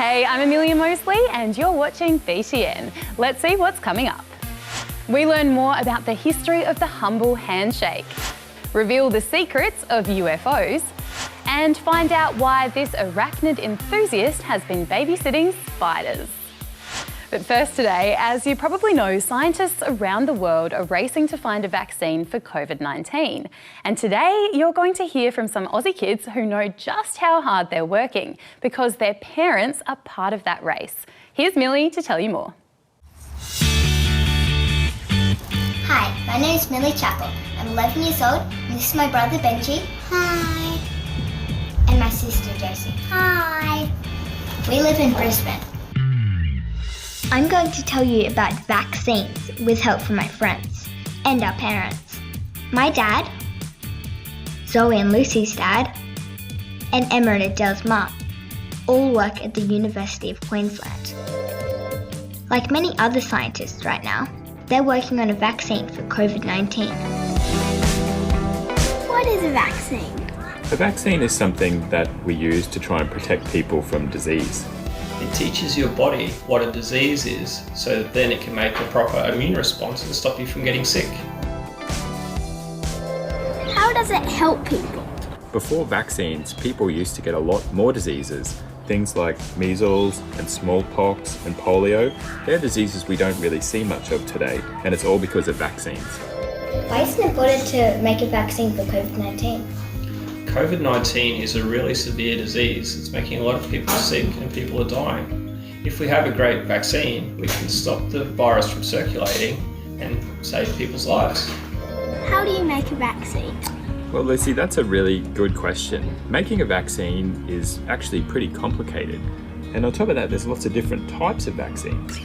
Hey, I'm Amelia Mosley and you're watching BTN. Let's see what's coming up. We learn more about the history of the humble handshake, reveal the secrets of UFOs, and find out why this arachnid enthusiast has been babysitting spiders. But first today, as you probably know, scientists around the world are racing to find a vaccine for COVID-19. And today, you're going to hear from some Aussie kids who know just how hard they're working because their parents are part of that race. Here's Millie to tell you more. Hi, my name is Millie Chappell. I'm 11 years old, and this is my brother Benji. Hi. And my sister Josie. Hi. We live in Brisbane. I'm going to tell you about vaccines with help from my friends and our parents. My dad, Zoe and Lucy's dad, and Emma and Adele's mum all work at the University of Queensland. Like many other scientists right now, they're working on a vaccine for COVID-19. What is a vaccine? A vaccine is something that we use to try and protect people from disease. It teaches your body what a disease is, so that then it can make a proper immune response and stop you from getting sick. How does it help people? Before vaccines, people used to get a lot more diseases. Things like measles and smallpox and polio. They're diseases we don't really see much of today, and it's all because of vaccines. Why is it important to make a vaccine for COVID-19? COVID-19 is a really severe disease. It's making a lot of people sick and people are dying. If we have a great vaccine, we can stop the virus from circulating and save people's lives. How do you make a vaccine? Well, Lucy, that's a really good question. Making a vaccine is actually pretty complicated. And on top of that, there's lots of different types of vaccines.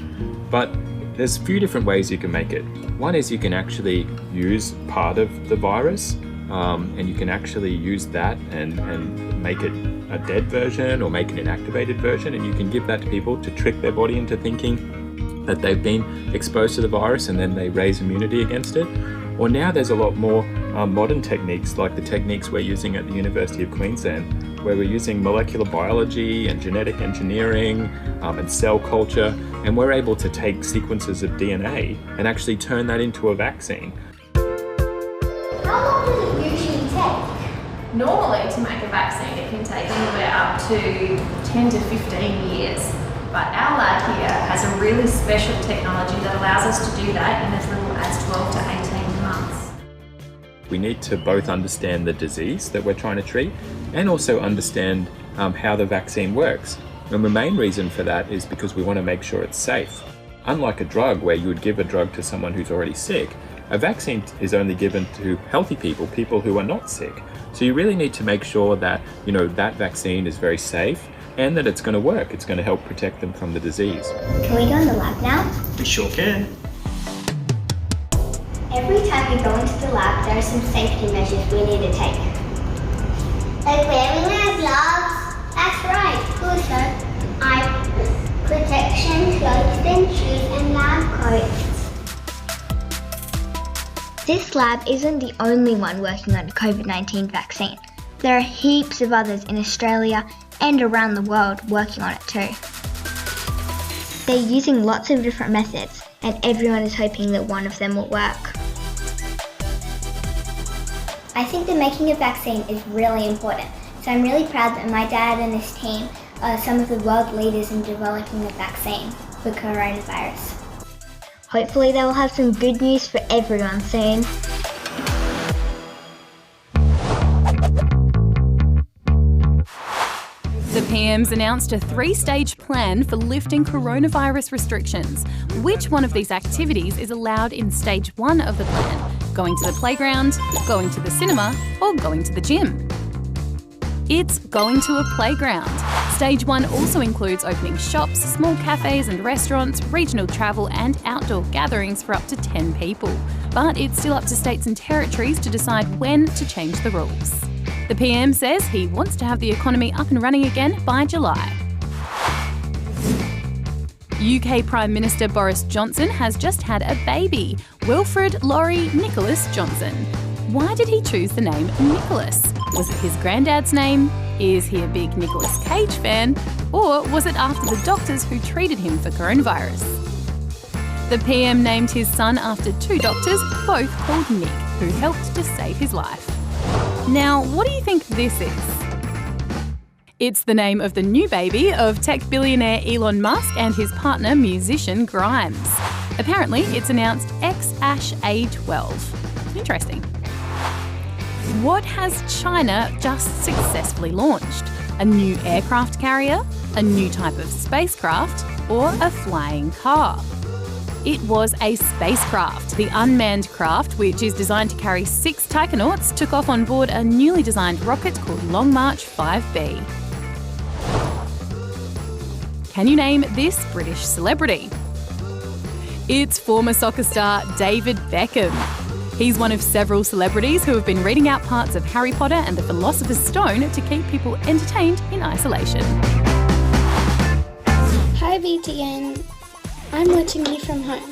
But there's a few different ways you can make it. One is you can actually use part of the virus, and you can actually use that and make it a dead version or make it an activated version, and you can give that to people to trick their body into thinking that they've been exposed to the virus and then they raise immunity against it. Or now there's a lot more modern techniques, like the techniques we're using at the University of Queensland, where we're using molecular biology and genetic engineering and cell culture, and we're able to take sequences of DNA and actually turn that into a vaccine. How long does it usually take? Normally, to make a vaccine, it can take anywhere up to 10 to 15 years. But our lab here has a really special technology that allows us to do that in as little as 12 to 18 months. We need to both understand the disease that we're trying to treat and also understand how the vaccine works. And the main reason for that is because we want to make sure it's safe. Unlike a drug where you would give a drug to someone who's already sick, a vaccine is only given to healthy people, people who are not sick. So you really need to make sure that, that vaccine is very safe and that it's going to work. It's going to help protect them from the disease. Can we go in the lab now? We sure can. Every time we go into the lab, there are some safety measures we need to take. Like wearing our gloves. That's right. Also, eye protection, clothes and shoes, and lab coats. This lab isn't the only one working on a COVID-19 vaccine. There are heaps of others in Australia and around the world working on it too. They're using lots of different methods, and everyone is hoping that one of them will work. I think that making a vaccine is really important, so I'm really proud that my dad and his team are some of the world leaders in developing a vaccine for coronavirus. Hopefully they will have some good news for everyone soon. The PM's announced a 3-stage plan for lifting coronavirus restrictions. Which one of these activities is allowed in stage 1 of the plan? Going to the playground, going to the cinema, or going to the gym? It's going to a playground. Stage 1 also includes opening shops, small cafes and restaurants, regional travel and outdoor gatherings for up to 10 people. But it's still up to states and territories to decide when to change the rules. The PM says he wants to have the economy up and running again by July. UK Prime Minister Boris Johnson has just had a baby, Wilfred Laurie Nicholas Johnson. Why did he choose the name Nicholas? Was it his granddad's name, Is he a big Nicolas Cage fan? Or was it after the doctors who treated him for coronavirus? The PM named his son after 2 doctors, both called Nick, who helped to save his life. Now, what do you think this is? It's the name of the new baby of tech billionaire Elon Musk and his partner, musician Grimes. Apparently, it's announced XAsh-A12. Interesting. What has China just successfully launched? A new aircraft carrier? A new type of spacecraft? Or a flying car? It was a spacecraft. The unmanned craft, which is designed to carry 6 taikonauts, took off on board a newly designed rocket called Long March 5B. Can you name this British celebrity? It's former soccer star David Beckham. He's one of several celebrities who have been reading out parts of Harry Potter and the Philosopher's Stone to keep people entertained in isolation. Hi BTN, I'm watching you from home.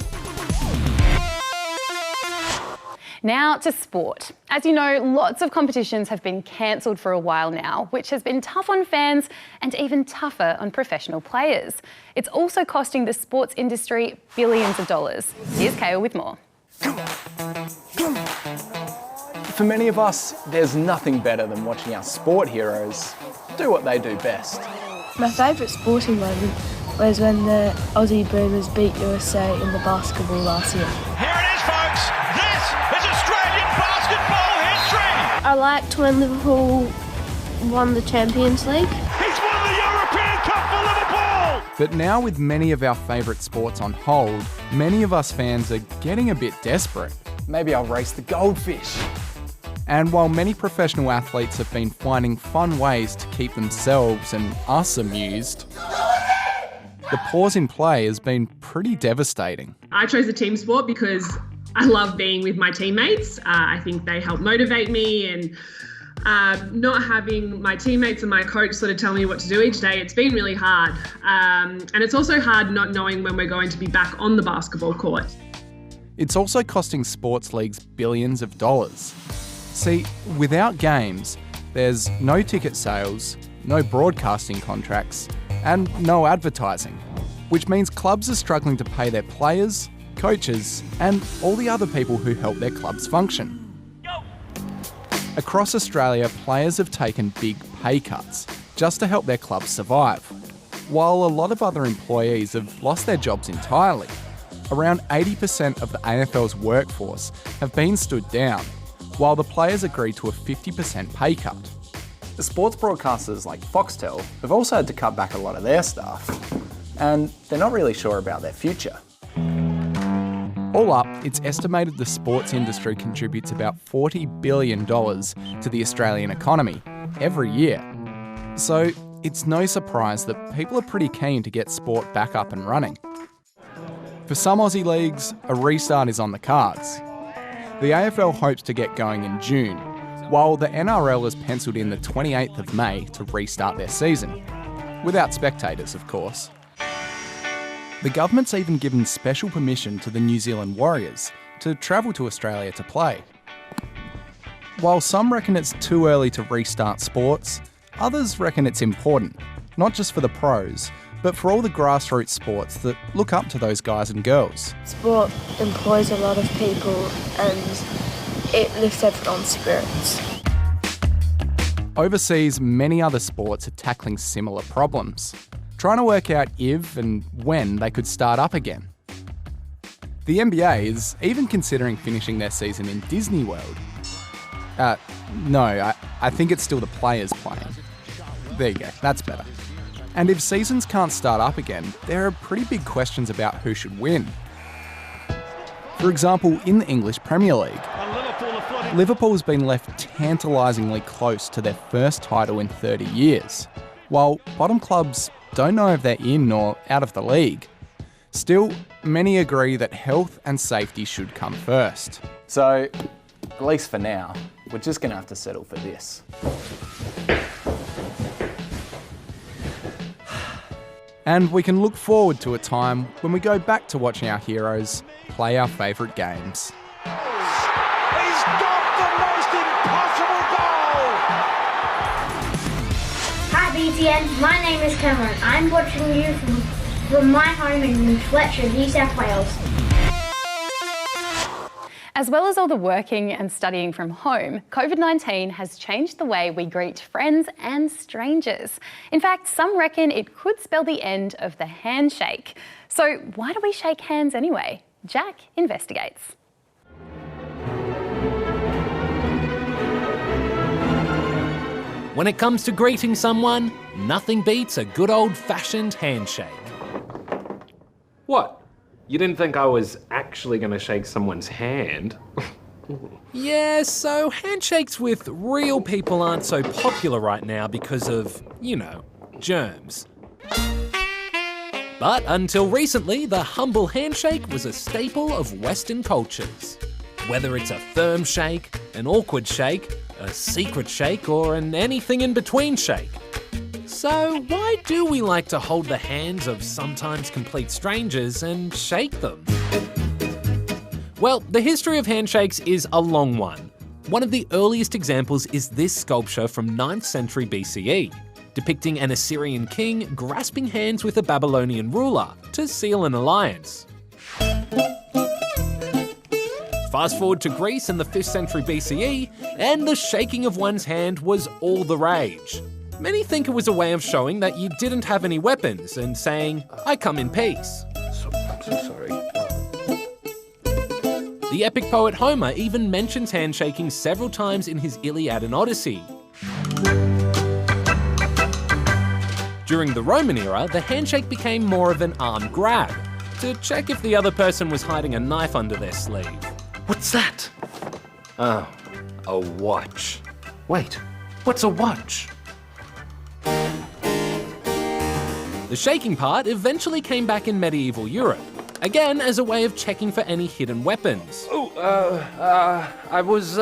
Now to sport. As you know, lots of competitions have been cancelled for a while now, which has been tough on fans and even tougher on professional players. It's also costing the sports industry billions of dollars. Here's Kale with more. For many of us, there's nothing better than watching our sport heroes do what they do best. My favourite sporting moment was when the Aussie Boomers beat USA in the basketball last year. Here it is, folks. This is Australian basketball history. I liked when Liverpool won the Champions League. He's won the European Cup for Liverpool. But now with many of our favourite sports on hold, many of us fans are getting a bit desperate. Maybe I'll race the goldfish. And while many professional athletes have been finding fun ways to keep themselves and us amused, the pause in play has been pretty devastating. I chose the team sport because I love being with my teammates. I think they help motivate me, and not having my teammates and my coach sort of tell me what to do each day, it's been really hard. And it's also hard not knowing when we're going to be back on the basketball court. It's also costing sports leagues billions of dollars. See, without games, there's no ticket sales, no broadcasting contracts, and no advertising, which means clubs are struggling to pay their players, coaches, and all the other people who help their clubs function. Across Australia, players have taken big pay cuts just to help their clubs survive, while a lot of other employees have lost their jobs entirely. Around 80% of the AFL's workforce have been stood down, while the players agreed to a 50% pay cut. The sports broadcasters like Foxtel have also had to cut back a lot of their staff, and they're not really sure about their future. All up, it's estimated the sports industry contributes about $40 billion to the Australian economy every year. So it's no surprise that people are pretty keen to get sport back up and running. For some Aussie leagues, a restart is on the cards. The AFL hopes to get going in June, while the NRL has penciled in the 28th of May to restart their season. Without spectators, of course. The government's even given special permission to the New Zealand Warriors to travel to Australia to play. While some reckon it's too early to restart sports, others reckon it's important, not just for the pros, but for all the grassroots sports that look up to those guys and girls. Sport employs a lot of people and it lifts everyone's spirits. Overseas, many other sports are tackling similar problems, trying to work out if and when they could start up again. The NBA is even considering finishing their season in Disney World. No, I think it's still the players playing. There you go, that's better. And if seasons can't start up again, there are pretty big questions about who should win. For example, in the English Premier League, Liverpool has been left tantalisingly close to their first title in 30 years, while bottom clubs don't know if they're in or out of the league. Still, many agree that health and safety should come first. So, at least for now, we're just going to have to settle for this. And we can look forward to a time when we go back to watching our heroes play our favourite games. He's got the most impossible goal! BTN, my name is Cameron. I'm watching you from my home in Fletcher, New South Wales. As well as all the working and studying from home, COVID-19 has changed the way we greet friends and strangers. In fact, some reckon it could spell the end of the handshake. So why do we shake hands anyway? Jack investigates. When it comes to greeting someone, nothing beats a good old-fashioned handshake. What? You didn't think I was actually going to shake someone's hand? Yeah, so handshakes with real people aren't so popular right now because of, you know, germs. But until recently, the humble handshake was a staple of Western cultures. Whether it's a firm shake, an awkward shake, a secret shake, or an anything in between shake. So why do we like to hold the hands of sometimes complete strangers and shake them? Well, the history of handshakes is a long one. One of the earliest examples is this sculpture from 9th century BCE, depicting an Assyrian king grasping hands with a Babylonian ruler to seal an alliance. Fast forward to Greece in the 5th century BCE, and the shaking of one's hand was all the rage. Many think it was a way of showing that you didn't have any weapons and saying, I come in peace. I'm so sorry. The epic poet Homer even mentions handshaking several times in his Iliad and Odyssey. During the Roman era, the handshake became more of an arm grab, to check if the other person was hiding a knife under their sleeve. What's that? Oh, a watch. Wait, what's a watch? The shaking part eventually came back in medieval Europe, again as a way of checking for any hidden weapons. Oh, I was,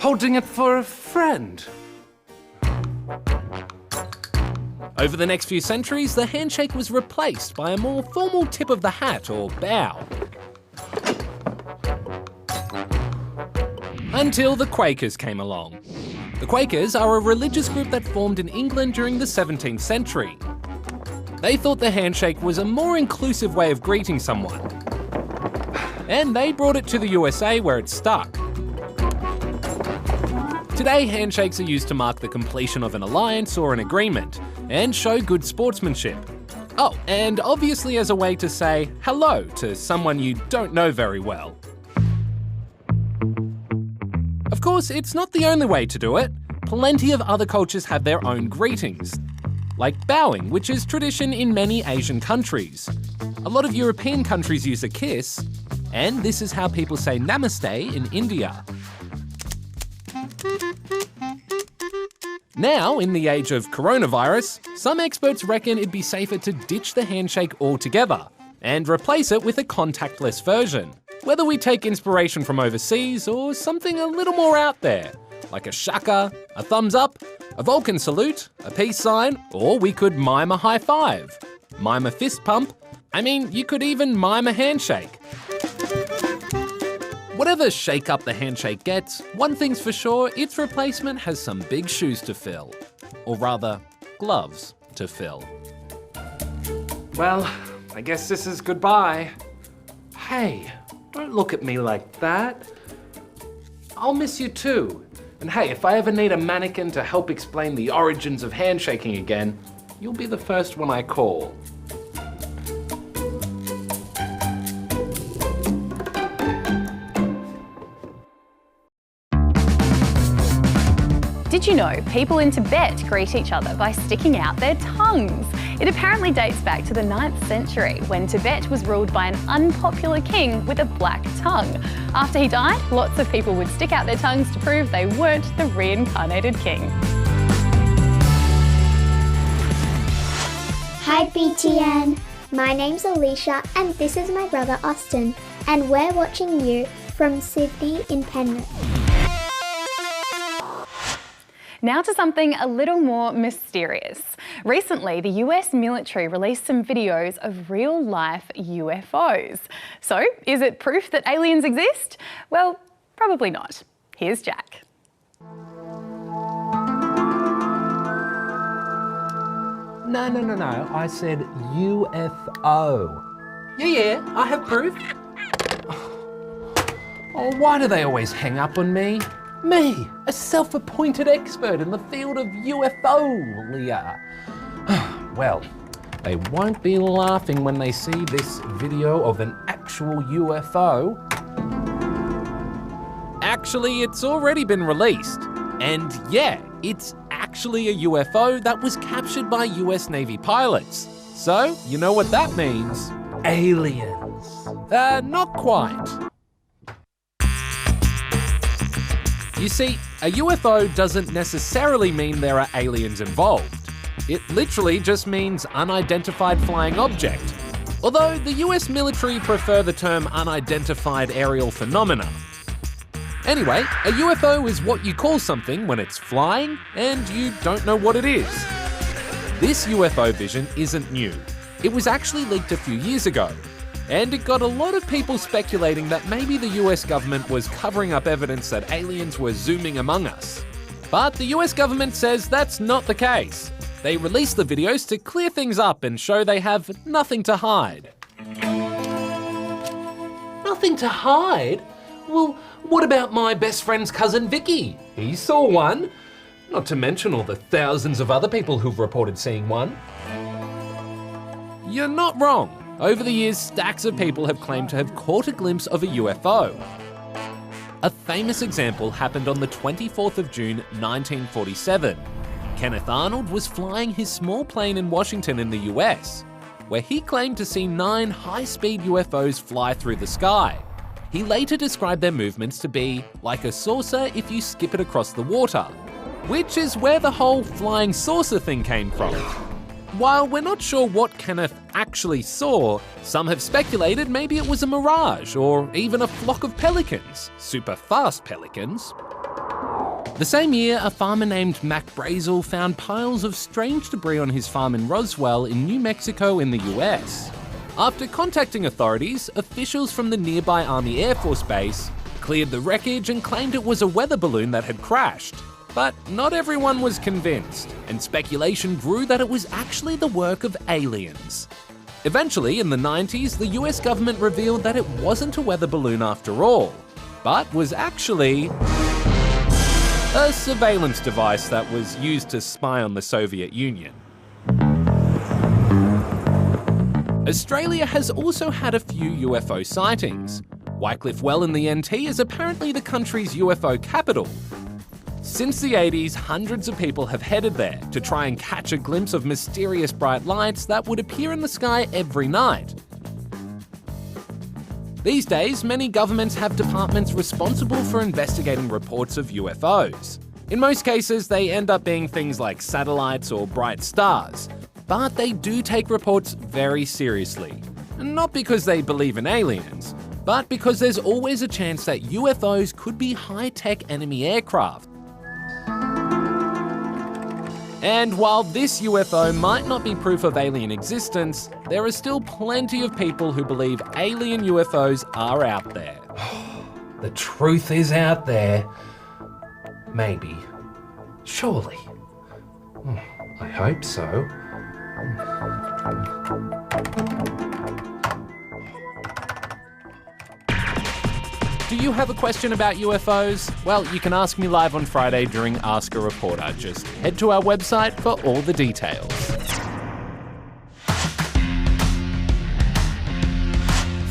holding it for a friend. Over the next few centuries, the handshake was replaced by a more formal tip of the hat or bow. Until the Quakers came along. The Quakers are a religious group that formed in England during the 17th century. They thought the handshake was a more inclusive way of greeting someone. And they brought it to the USA where it stuck. Today, handshakes are used to mark the completion of an alliance or an agreement and show good sportsmanship. Oh, and obviously as a way to say hello to someone you don't know very well. Of course, it's not the only way to do it. Plenty of other cultures have their own greetings, like bowing, which is tradition in many Asian countries. A lot of European countries use a kiss, and this is how people say namaste in India. Now, in the age of coronavirus, some experts reckon it'd be safer to ditch the handshake altogether and replace it with a contactless version. Whether we take inspiration from overseas or something a little more out there, like a shaka, a thumbs up, a Vulcan salute, a peace sign, or we could mime a high five, mime a fist pump. I mean, you could even mime a handshake. Whatever shake up the handshake gets, one thing's for sure, its replacement has some big shoes to fill. Or rather, gloves to fill. Well, I guess this is goodbye. Hey, don't look at me like that. I'll miss you too. And hey, if I ever need a mannequin to help explain the origins of handshaking again, you'll be the first one I call. Did you know people in Tibet greet each other by sticking out their tongues? It apparently dates back to the 9th century when Tibet was ruled by an unpopular king with a black tongue. After he died, lots of people would stick out their tongues to prove they weren't the reincarnated king. Hi BTN, my name's Alicia and this is my brother Austin, and we're watching you from Sydney in Penrith. Now to something a little more mysterious. Recently, the US military released some videos of real-life UFOs. So, is it proof that aliens exist? Well, probably not. Here's Jack. No. I said UFO. Yeah, I have proof. Oh, why do they always hang up on me? Me, a self-appointed expert in the field of UFO, Leah. Well, they won't be laughing when they see this video of an actual UFO. Actually, it's already been released. And yeah, it's actually a UFO that was captured by US Navy pilots. So, you know what that means? Aliens. Not quite. You see, a UFO doesn't necessarily mean there are aliens involved. It literally just means unidentified flying object. Although the US military prefer the term unidentified aerial phenomena. Anyway, a UFO is what you call something when it's flying and you don't know what it is. This UFO vision isn't new. It was actually leaked a few years ago, and it got a lot of people speculating that maybe the US government was covering up evidence that aliens were zooming among us. But the US government says that's not the case. They released the videos to clear things up and show they have nothing to hide. Nothing to hide? Well, what about my best friend's cousin Vicky? He saw one. Not to mention all the thousands of other people who've reported seeing one. You're not wrong. Over the years, stacks of people have claimed to have caught a glimpse of a UFO. A famous example happened on the 24th of June, 1947. Kenneth Arnold was flying his small plane in Washington in the US, where he claimed to see 9 high-speed UFOs fly through the sky. He later described their movements to be like a saucer if you skip it across the water, which is where the whole flying saucer thing came from. While we're not sure what Kenneth actually saw, some have speculated maybe it was a mirage or even a flock of pelicans, super fast pelicans. The same year, a farmer named Mac Brazel found piles of strange debris on his farm in Roswell in New Mexico in the US. After contacting authorities, officials from the nearby Army Air Force Base cleared the wreckage and claimed it was a weather balloon that had crashed. But not everyone was convinced, and speculation grew that it was actually the work of aliens. Eventually, in the 90s, the US government revealed that it wasn't a weather balloon after all, but was actually a surveillance device that was used to spy on the Soviet Union. Australia has also had a few UFO sightings. Wycliffe Well in the NT is apparently the country's UFO capital. Since the 80s, hundreds of people have headed there to try and catch a glimpse of mysterious bright lights that would appear in the sky every night. These days, many governments have departments responsible for investigating reports of UFOs. In most cases, they end up being things like satellites or bright stars, but they do take reports very seriously. Not because they believe in aliens, but because there's always a chance that UFOs could be high-tech enemy aircraft. And while this UFO might not be proof of alien existence, there are still plenty of people who believe alien UFOs are out there. The truth is out there. Maybe. Surely. I hope so. Do you have a question about UFOs? Well, you can ask me live on Friday during Ask a Reporter. Just head to our website for all the details.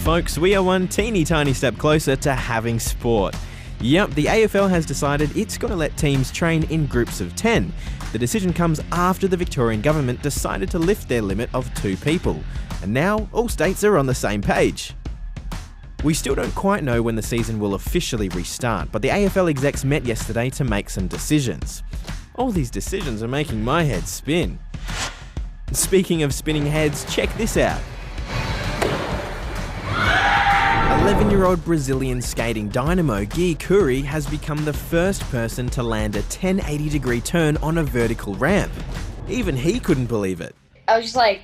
Folks, we are one teeny tiny step closer to having sport. Yep, the AFL has decided it's going to let teams train in groups of 10. The decision comes after the Victorian government decided to lift their limit of 2 people. And now all states are on the same page. We still don't quite know when the season will officially restart, but the AFL execs met yesterday to make some decisions. All these decisions are making my head spin. Speaking of spinning heads, check this out. 11-year-old Brazilian skating dynamo Gui Curi has become the first person to land a 1080-degree turn on a vertical ramp. Even he couldn't believe it. I was just like,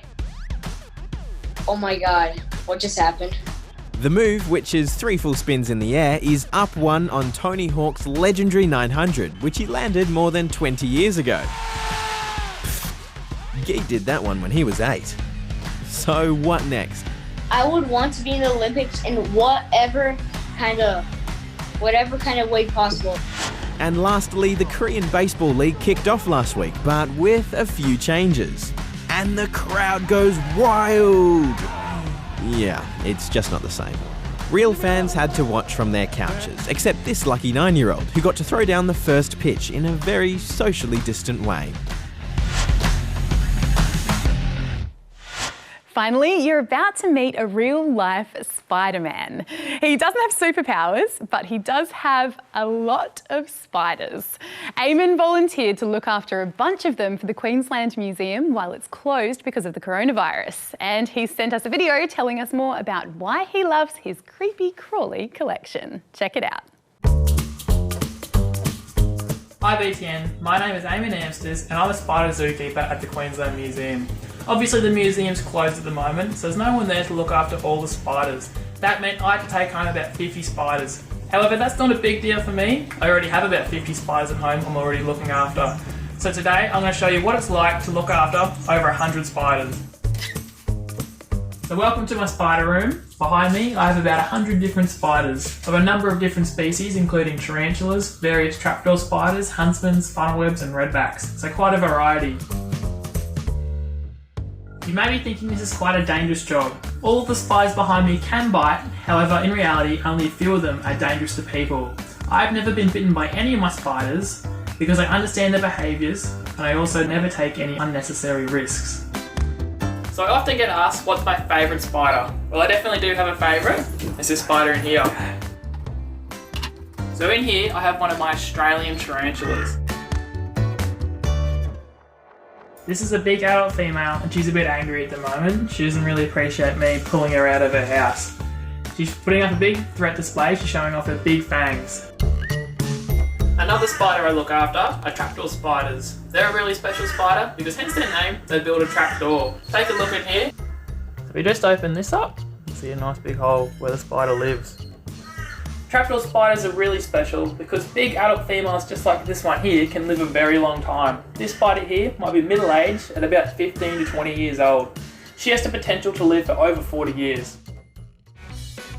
oh my god, what just happened? The move, which is 3 full spins in the air, is up 1 on Tony Hawk's legendary 900, which he landed more than 20 years ago. Geet did that one when he was 8. So what next? I would want to be in the Olympics in whatever kind of way possible. And lastly, the Korean Baseball League kicked off last week, but with a few changes. And the crowd goes wild! Yeah, it's just not the same. Real fans had to watch from their couches, except this lucky 9-year-old who got to throw down the first pitch in a very socially distant way. Finally, you're about to meet a real-life Spider-Man. He doesn't have superpowers, but he does have a lot of spiders. Eamon volunteered to look after a bunch of them for the Queensland Museum while it's closed because of the coronavirus. And he sent us a video telling us more about why he loves his creepy crawly collection. Check it out. Hi BTN, my name is Eamon Amsters and I'm a spider zookeeper at the Queensland Museum. Obviously the museum's closed at the moment, so there's no one there to look after all the spiders. That meant I had to take home about 50 spiders. However, that's not a big deal for me. I already have about 50 spiders at home I'm already looking after. So today I'm going to show you what it's like to look after over 100 spiders. So welcome to my spider room. Behind me I have about 100 different spiders of a number of different species, including tarantulas, various trapdoor spiders, huntsmans, funnelwebs and redbacks. So quite a variety. You may be thinking this is quite a dangerous job. All of the spiders behind me can bite, however in reality only a few of them are dangerous to people. I've never been bitten by any of my spiders because I understand their behaviours and I also never take any unnecessary risks. So I often get asked what's my favourite spider. Well, I definitely do have a favourite. It's this spider in here. So in here I have one of my Australian tarantulas. This is a big adult female and she's a bit angry at the moment. She doesn't really appreciate me pulling her out of her house. She's putting up a big threat display, she's showing off her big fangs. Another spider I look after are trapdoor spiders. They're a really special spider because hence their name, they build a trapdoor. Take a look in here. So we just open this up, you see a nice big hole where the spider lives. Trapdoor spiders are really special because big adult females just like this one here can live a very long time. This spider here might be middle-aged at about 15 to 20 years old. She has the potential to live for over 40 years.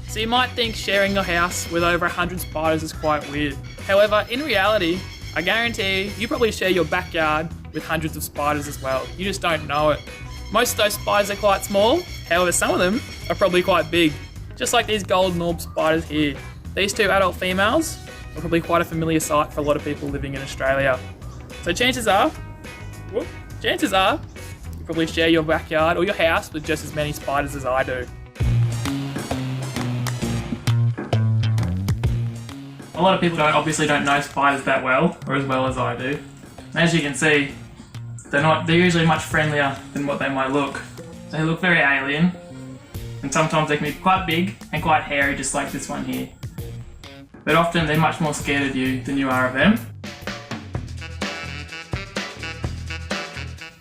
So you might think sharing your house with over 100 spiders is quite weird. However, in reality, I guarantee you probably share your backyard with hundreds of spiders as well. You just don't know it. Most of those spiders are quite small, however some of them are probably quite big. Just like these golden orb spiders here. These two adult females are probably quite a familiar sight for a lot of people living in Australia. So chances are you probably share your backyard or your house with just as many spiders as I do. A lot of people obviously don't know spiders that well, or as well as I do. As you can see, they're usually much friendlier than what they might look. They look very alien, and sometimes they can be quite big and quite hairy, just like this one here. But often they're much more scared of you than you are of them.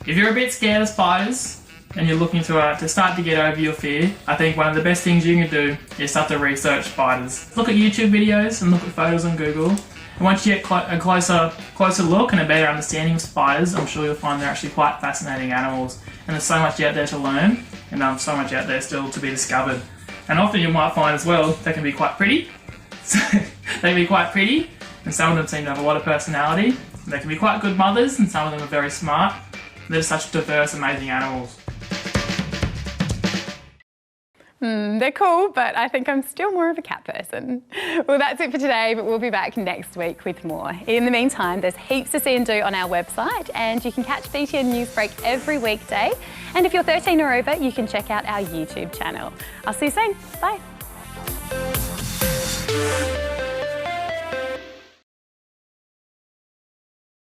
If you're a bit scared of spiders and you're looking to start to get over your fear, I think one of the best things you can do is start to research spiders. Look at YouTube videos and look at photos on Google. And once you get a closer look and a better understanding of spiders, I'm sure you'll find they're actually quite fascinating animals. And there's so much out there to learn, and so much out there still to be discovered. And often you might find as well, they can be quite pretty. They can be quite pretty, and some of them seem to have a lot of personality. They can be quite good mothers, and some of them are very smart. They're such diverse, amazing animals. They're cool, but I think I'm still more of a cat person. Well, that's it for today, but we'll be back next week with more. In the meantime, there's heaps to see and do on our website, and you can catch BTN Newsbreak every weekday. And if you're 13 or over, you can check out our YouTube channel. I'll see you soon. Bye.